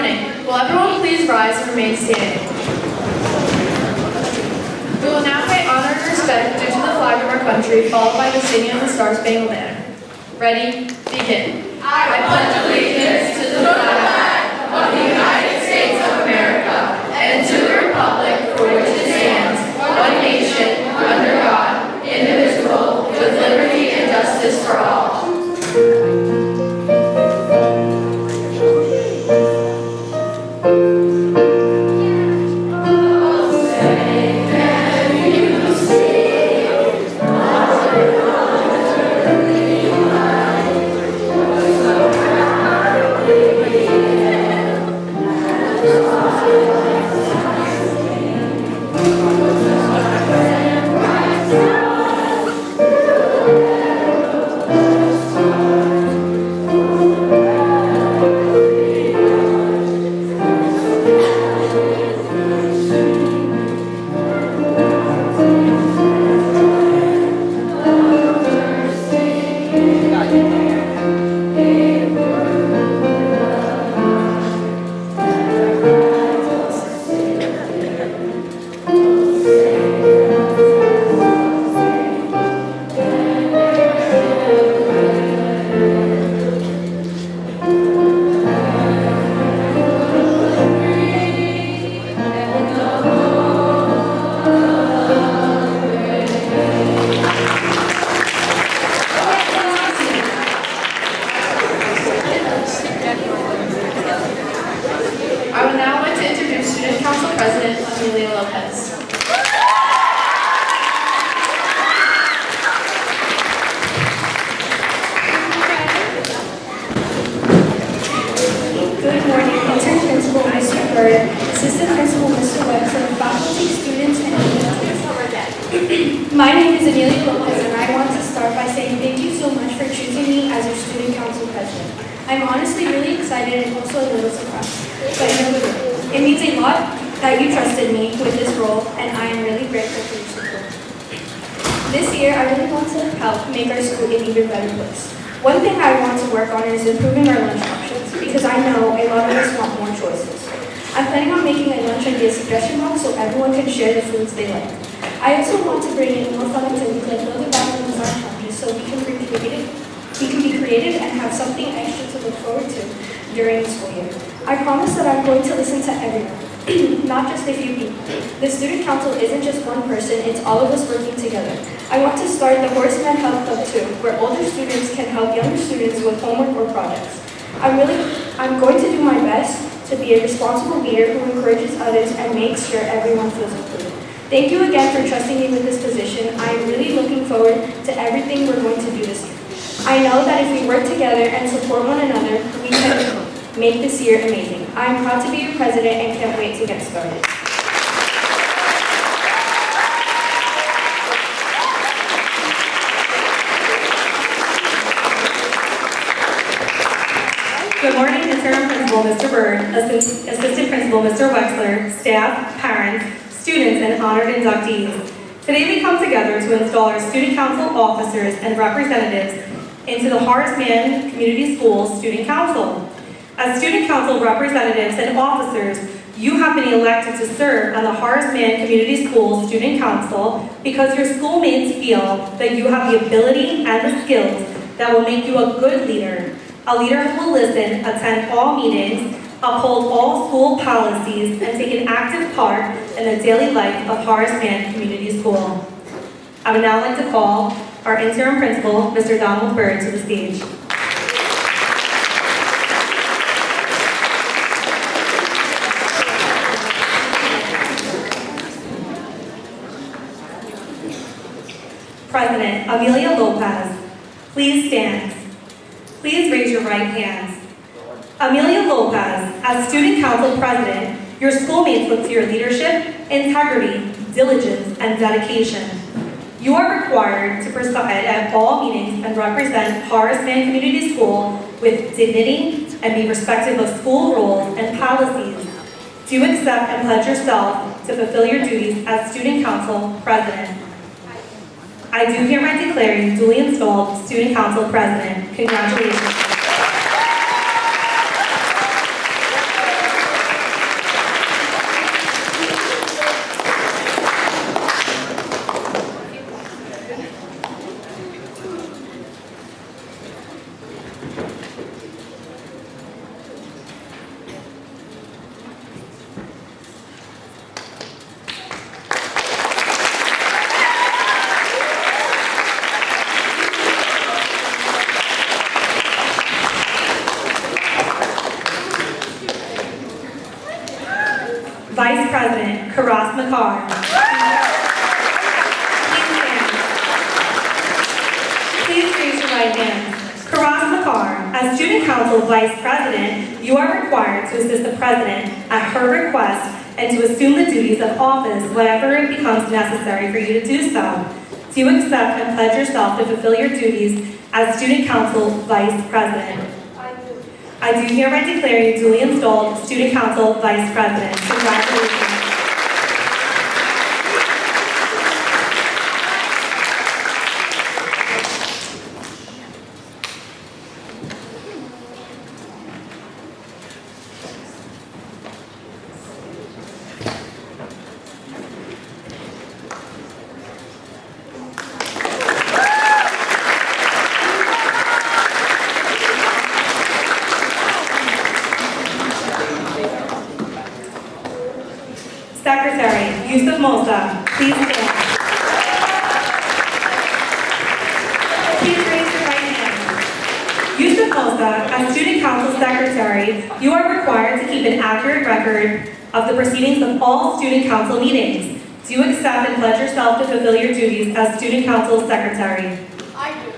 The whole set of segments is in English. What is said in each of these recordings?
morning. Will everyone please rise and remain standing? We will now pay honor and respect due to the flag of our country, followed by the singing of the Star-Spangled Banner. Ready? Begin. I pledge allegiance to the flag of the United States of America and to the republic for which it stands, one nation, under God, indivisible, with liberty and justice for all. One thing I want to work on is improving our lunch options, because I know a lot of us want more choices. I'm planning on making a lunch idea suggestion box so everyone can share the foods they like. I also want to bring in more fun activities like building bathrooms and lunch challenges so we can be creative and have something extra to look forward to during the school year. I promise that I'm going to listen to everyone, not just a few people. The student council isn't just one person, it's all of us working together. I want to start the Horace Mann Health Club too, where older students can help younger students with homework or projects. I'm going to do my best to be a responsible leader who encourages others and makes sure everyone feels included. Thank you again for trusting me with this position. I am really looking forward to everything we're going to do this year. I know that if we work together and support one another, we can make this year amazing. I am proud to be your president and can't wait to get started. Good morning, Interim Principal Mr. Bird, Assistant Principal Mr. Wexler, staff, parents, students, and honored inductees. Today we come together to install our Student Council officers and representatives into the Horace Mann Community Schools Student Council. As Student Council representatives and officers, you have been elected to serve on the Horace Mann Community Schools Student Council because your schoolmates feel that you have the ability and the skills that will make you a good leader. A leader who will listen, attend all meetings, uphold all school policies, and take an active part in the daily life of Horace Mann Community School. I would now like to call our interim principal, Mr. Donald Bird, to the stage. President Amelia Lopez, please stand. Please raise your right hands. Amelia Lopez, as Student Council President, your schoolmates look to your leadership, integrity, diligence, and dedication. You are required to preside at all meetings and represent Horace Mann Community School with dignity and be respectful of school rules and policies. Do you accept and pledge yourself to fulfill your duties as Student Council President? I do hereby declare you duly installed Student Council President. Congratulations. President Horace. Please raise your right hand. Horace, as Student Council Vice President, you are required to assist the President at her request and to assume the duties of office whenever it becomes necessary for you to do so. Do you accept and pledge yourself to fulfill your duties as Student Council Vice President? I do hereby declare you duly installed Student Council Vice President. Congratulations. Secretary Yusuf Mosa, please stand. Please raise your right hand. Yusuf Mosa, as Student Council Secretary, you are required to keep an accurate record of the proceedings of all Student Council meetings. Do you accept and pledge yourself to fulfill your duties as Student Council Secretary? I do.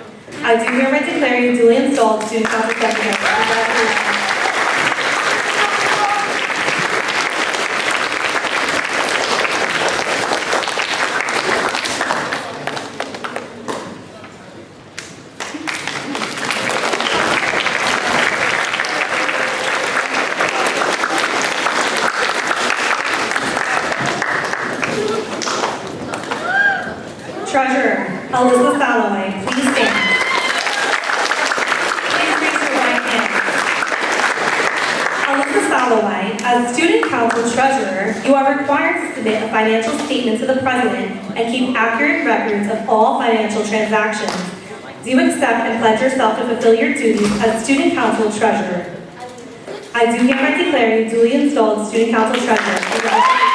I do hereby declare you duly installed Student Council Secretary. Congratulations. Treasurer Alyssa Salloway, please stand. Please raise your right hand. Alyssa Salloway, as Student Council Treasurer, you are required to submit a financial statement to the President and keep accurate records of all financial transactions. Do you accept and pledge yourself to fulfill your duties as Student Council Treasurer? I do hereby declare you duly installed Student Council Treasurer. Congratulations.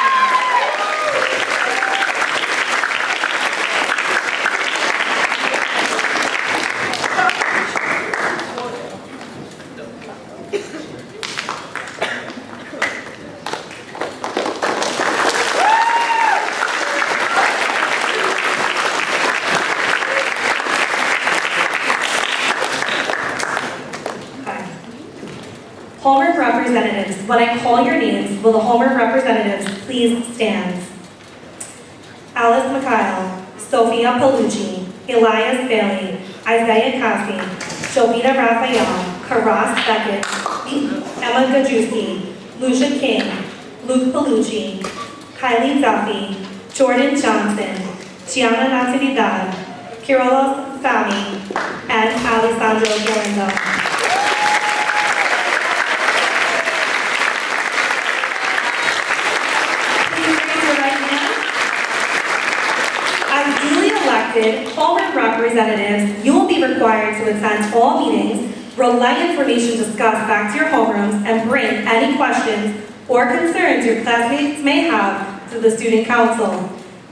Homer representatives, when I call your names, will the Homer representatives please stand? Alice Mikhail, Sophia Palucci, Elias Bailey, Isaiah Cassie, Jovita Raphael, Karas Beckett, Emma Gajewski, Lucia King, Luke Palucci, Kylie Duffy, Jordan Johnson, Gianna Natividad, Kirilos Fami, and Alessandro Galindo. Homer representatives, you will be required to attend all meetings, relay information discussed back to your homerooms, and bring any questions or concerns your classmates may have to the Student Council.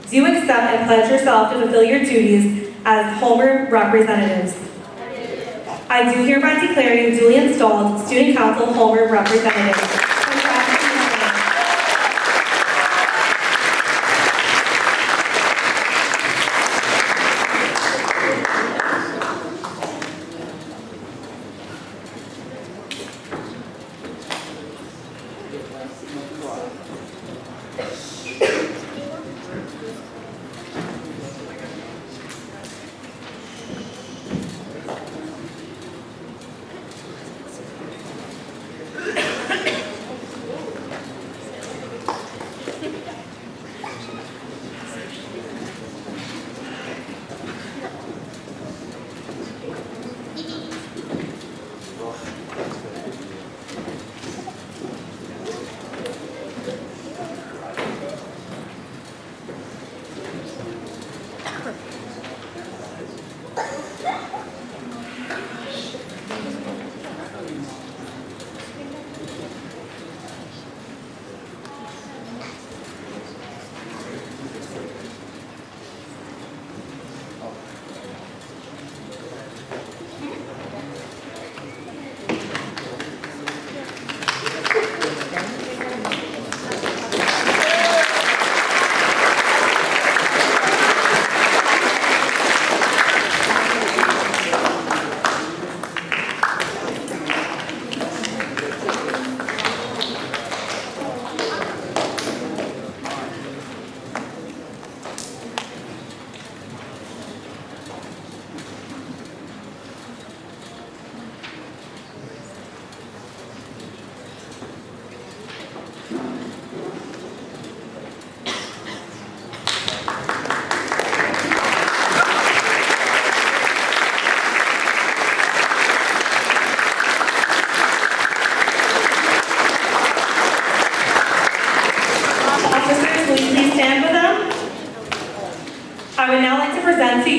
Do you accept and pledge yourself to fulfill your duties as Homer representatives? I do hereby declare you duly installed Student Council Homer representatives.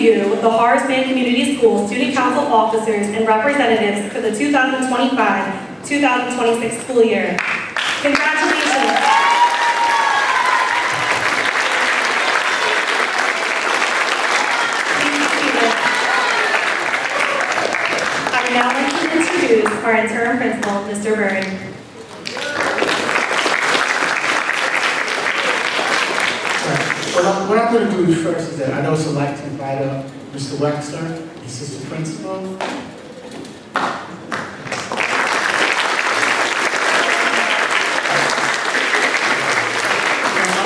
you the Horace Mann Community Schools Student Council officers and representatives for the 2025-2026 school year. Congratulations. I would now like to introduce our interim principal, Mr. Byrd. What I'm going to do first is that I'd also like to invite up Mr. Wexler, the assistant principal. I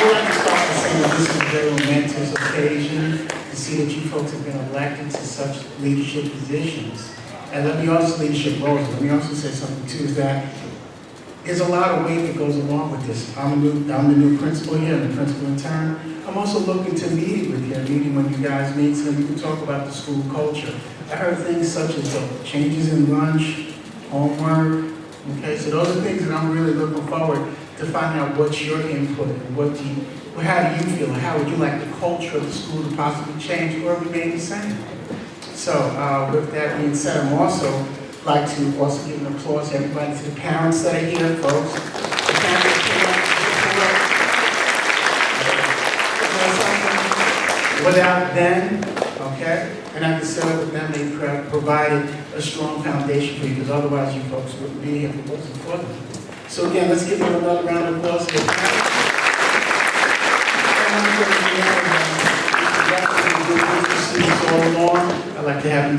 would like to start by saying that this is a very momentous occasion to see that you folks have been elected to such leadership positions. And let me also, leadership roles, let me also say something too, is that there's a lot of weight that goes along with this. I'm the new principal here, and the principal in turn. I'm also looking to meeting with you, meeting when you guys meet so we can talk about the school culture. I heard things such as changes in lunch, homework, okay? So those are things that I'm really looking forward to finding out what's your input and how do you feel, and how would you like the culture of the school to possibly change or remain the same? So with that being said, I'm also like to also give an applause to everybody, to the parents that are here, folks. The parents that came up to support. Without them, okay, and I can say with them, they provided a strong foundation for you, because otherwise you folks wouldn't be here if it wasn't for them. So again, let's give them another round of applause to the parents. I'd like to have you.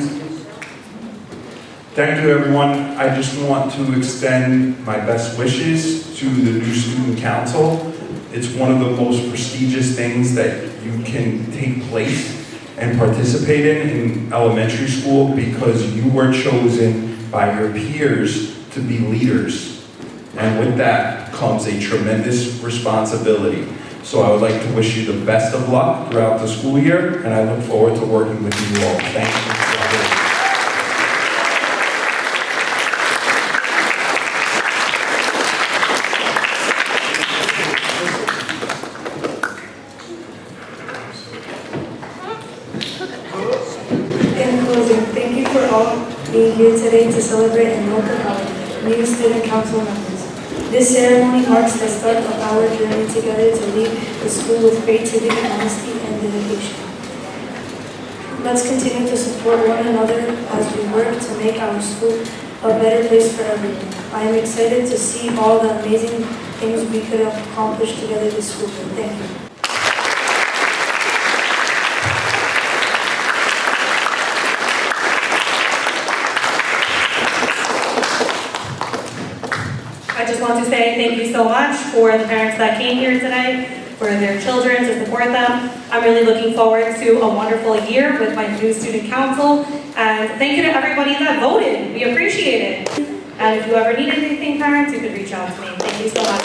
Thank you, everyone. I just want to extend my best wishes to the new student council. It's one of the most prestigious things that you can take place and participate in elementary school, because you were chosen by your peers to be leaders. And with that comes a tremendous responsibility. So I would like to wish you the best of luck throughout the school year, and I look forward to working with you all. Thank you. In closing, thank you for all being here today to celebrate and welcome our new student council members. This ceremony marks the start of our journey together to lead the school with creativity, honesty, and dedication. Let's continue to support one another as we work to make our school a better place for everyone. I am excited to see all the amazing things we could have accomplished together this school year. Thank you. I just want to say thank you so much for the parents that came here today, for their children, to support them. I'm really looking forward to a wonderful year with my new student council. And thank you to everybody that voted. We appreciate it. And if you ever need anything, parents, you can reach out to me. Thank you so much.